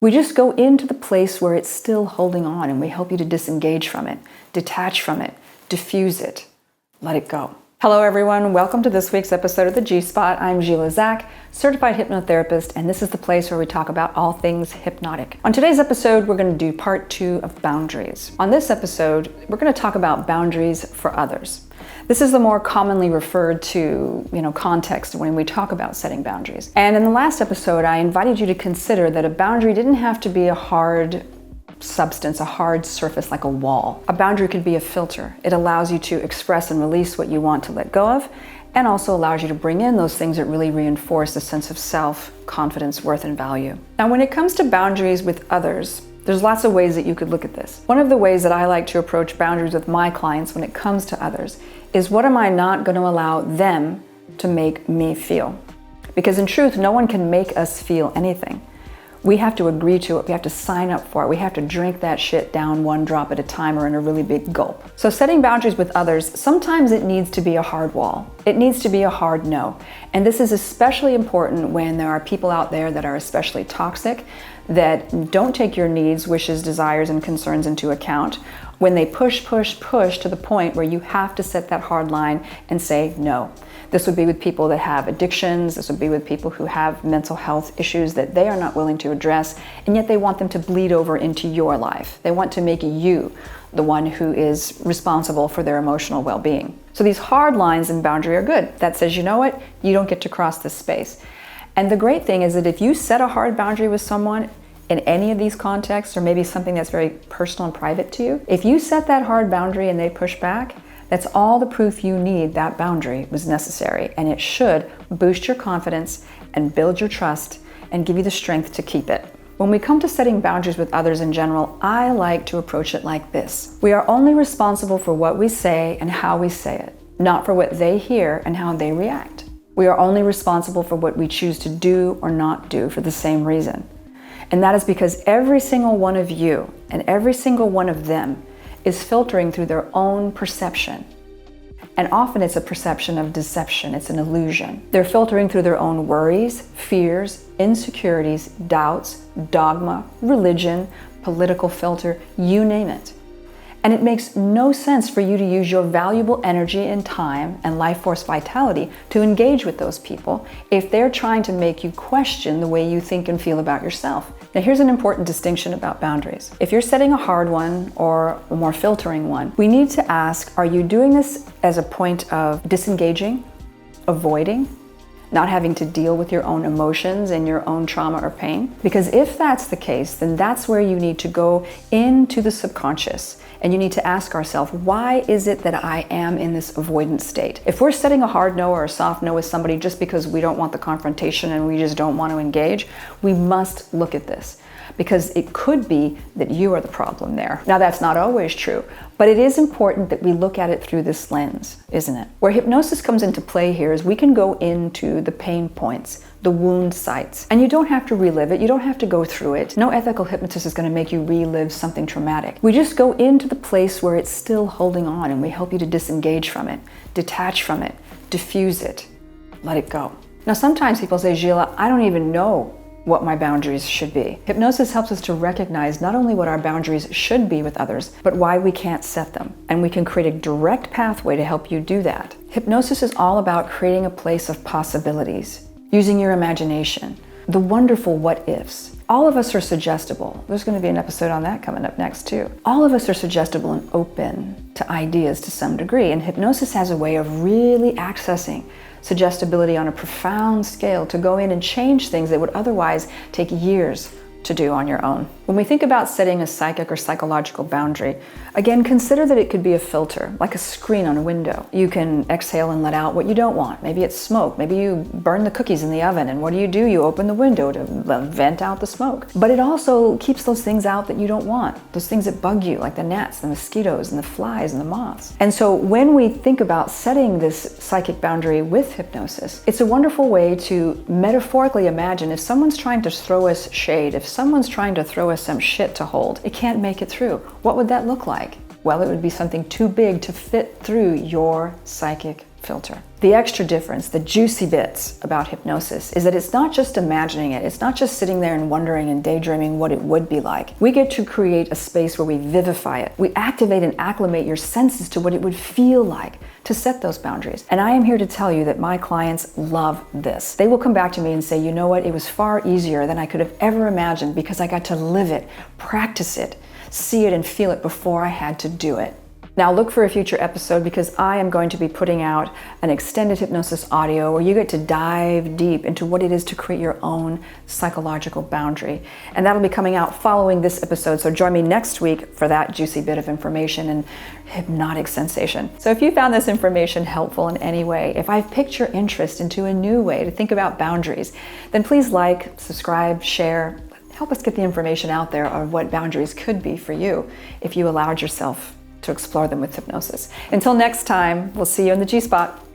We just go into the place where it's still holding on, and we help you to disengage from it, detach from it, diffuse it, let it go. Hello everyone, welcome to this week's episode of the G-Spot. I'm Gila Zak, certified hypnotherapist, and this is the place where we talk about all things hypnotic. On today's episode, we're going to do part 2 of boundaries. On this episode, we're going to talk about boundaries for others. This is the more commonly referred to, context when we talk about setting boundaries. And in the last episode, I invited you to consider that a boundary didn't have to be a hard substance, a hard surface like a wall. A boundary could be a filter. It allows you to express and release what you want to let go of, and also allows you to bring in those things that really reinforce a sense of self, confidence, worth, and value. Now, when it comes to boundaries with others, there's lots of ways that you could look at this. One of the ways that I like to approach boundaries with my clients when it comes to others is, what am I not going to allow them to make me feel? Because in truth, no one can make us feel anything. We have to agree to it, we have to sign up for it, we have to drink that shit down one drop at a time or in a really big gulp. So setting boundaries with others, sometimes it needs to be a hard wall. It needs to be a hard no. And this is especially important when there are people out there that are especially toxic, that don't take your needs, wishes, desires, and concerns into account, when they push to the point where you have to set that hard line and say no. This would be with people that have addictions. This would be with people who have mental health issues that they are not willing to address, and yet they want them to bleed over into your life. They want to make you the one who is responsible for their emotional well-being. So these hard lines in boundary are good. That says, you know what? You don't get to cross this space. And the great thing is that if you set a hard boundary with someone in any of these contexts, or maybe something that's very personal and private to you, if you set that hard boundary and they push back, that's all the proof you need that boundary was necessary, and it should boost your confidence and build your trust and give you the strength to keep it. When we come to setting boundaries with others in general, I like to approach it like this. We are only responsible for what we say and how we say it, not for what they hear and how they react. We are only responsible for what we choose to do or not do for the same reason. And that is because every single one of you and every single one of them is filtering through their own perception. And often it's a perception of deception, it's an illusion. They're filtering through their own worries, fears, insecurities, doubts, dogma, religion, political filter, you name it. And it makes no sense for you to use your valuable energy and time and life force vitality to engage with those people if they're trying to make you question the way you think and feel about yourself. Now, here's an important distinction about boundaries. If you're setting a hard one or a more filtering one, we need to ask, are you doing this as a point of disengaging, avoiding, not having to deal with your own emotions and your own trauma or pain? Because if that's the case, then that's where you need to go into the subconscious. And you need to ask ourselves, why is it that I am in this avoidance state? If we're setting a hard no or a soft no with somebody just because we don't want the confrontation and we just don't want to engage, we must look at this. Because it could be that you are the problem there. Now, that's not always true, but it is important that we look at it through this lens, isn't it? Where hypnosis comes into play here is we can go into the pain points, the wound sites, and you don't have to relive it. You don't have to go through it. No ethical hypnotist is going to make you relive something traumatic. We just go into the place where it's still holding on, and we help you to disengage from it, detach from it, diffuse it, let it go. Now, sometimes people say, Gila, I don't even know what my boundaries should be. Hypnosis helps us to recognize not only what our boundaries should be with others, but why we can't set them. And we can create a direct pathway to help you do that. Hypnosis is all about creating a place of possibilities, using your imagination, the wonderful what ifs. All of us are suggestible. There's going to be an episode on that coming up next too. All of us are suggestible and open to ideas to some degree, and hypnosis has a way of really accessing suggestibility on a profound scale to go in and change things that would otherwise take years to do on your own. When we think about setting a psychic or psychological boundary, again, consider that it could be a filter, like a screen on a window. You can exhale and let out what you don't want. Maybe it's smoke. Maybe you burn the cookies in the oven, and what do? You open the window to vent out the smoke. But it also keeps those things out that you don't want, those things that bug you, like the gnats, the mosquitoes, and the flies, and the moths. And so when we think about setting this psychic boundary with hypnosis, it's a wonderful way to metaphorically imagine if someone's trying to throw us shade, if someone's trying to throw us some shit to hold, it can't make it through. What would that look like? Well, it would be something too big to fit through your psychic filter. The extra difference, the juicy bits about hypnosis, is that it's not just imagining it. It's not just sitting there and wondering and daydreaming what it would be like. We get to create a space where we vivify it. We activate and acclimate your senses to what it would feel like to set those boundaries. And I am here to tell you that my clients love this. They will come back to me and say, you know what, it was far easier than I could have ever imagined because I got to live it, practice it, see it and feel it before I had to do it. Now look for a future episode because I am going to be putting out an extended hypnosis audio where you get to dive deep into what it is to create your own psychological boundary. And that'll be coming out following this episode. So join me next week for that juicy bit of information and hypnotic sensation. So if you found this information helpful in any way, if I've piqued your interest into a new way to think about boundaries, then please like, subscribe, share. Help us get the information out there of what boundaries could be for you if you allowed yourself to explore them with hypnosis. Until next time, we'll see you in the G-Spot.